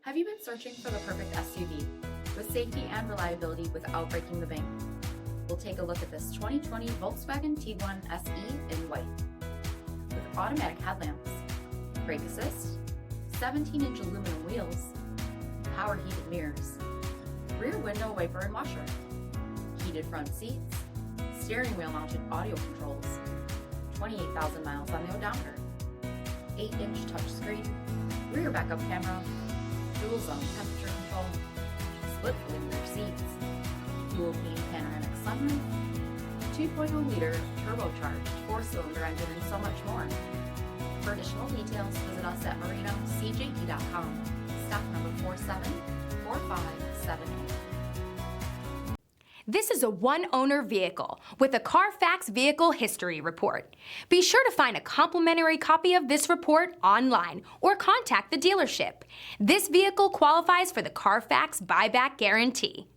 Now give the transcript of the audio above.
Have you been searching for the perfect SUV with safety and reliability without breaking the bank? We'll take a look at this 2020 Volkswagen Tiguan SE in white. With automatic headlamps, brake assist, 17-inch aluminum wheels, power heated mirrors, rear window wiper and washer, heated front seats, steering wheel mounted audio controls, 28,000 miles on the odometer, 8-inch touchscreen, rear backup camera, dual zone temperature control, split folding rear seats, dual-pane panoramic sunroof, 2.0-liter turbocharged 4-cylinder engine, and so much more. For additional details, visit us at MarinoCJE.com, stock number 474578. This is a one-owner vehicle with a CARFAX Vehicle History Report. Be sure to find a complimentary copy of this report online or contact the dealership. This vehicle qualifies for the CARFAX Buyback Guarantee.